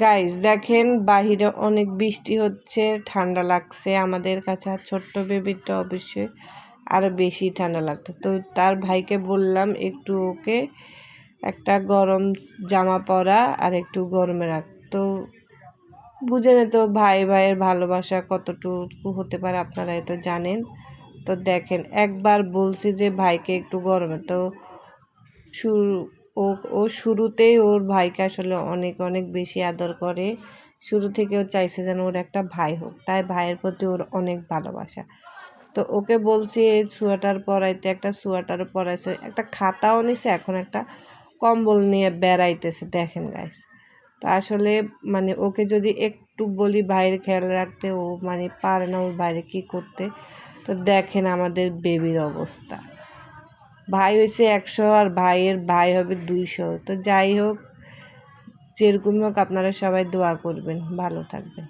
Guys দেখেন বাহিরে অনেক বৃষ্টি হচ্ছে, ঠান্ডা লাগছে আমাদের কাছে। আর ছোট্ট বেবিটা অবশ্যই আরও বেশি ঠান্ডা লাগতো। তো তার ভাইকে বললাম একটু ওকে একটা গরম জামা পরা আর একটু গরমে রাখ। তো বুঝেন তো ভাইয়ের ভালোবাসা কতটুকু হতে পারে, আপনারাই তো জানেন। তো দেখেন একবার বলছি যে ভাইকে একটু গরমে, তো শুরু ও শুরুতেই ওর ভাইকে আসলে অনেক অনেক বেশি আদর করে। শুরু থেকে ও চাইছে যেন ওর একটা ভাই হোক, তাই ভাইয়ের প্রতি ওর অনেক ভালোবাসা। তো ওকে বলছি এই সোয়েটার পরাইতে, একটা সোয়েটারও পরাইছে, একটা খাতাও নিছে, এখন একটা কম্বল নিয়ে বেড়াইতেছে। দেখেন গাইস, তো আসলে মানে ওকে যদি একটু বলি বাইরে খেয়াল রাখতে, ও মানে পারে না ওর বাইরে কী করতে। তো দেখেন আমাদের বেবির অবস্থা। ভাই হয়েছে 100 আর ভাইয়ের ভাই হবে 200। তো যাই হোক, যেরকমই হোক আপনারা সবাই দোয়া করবেন, ভালো থাকবেন।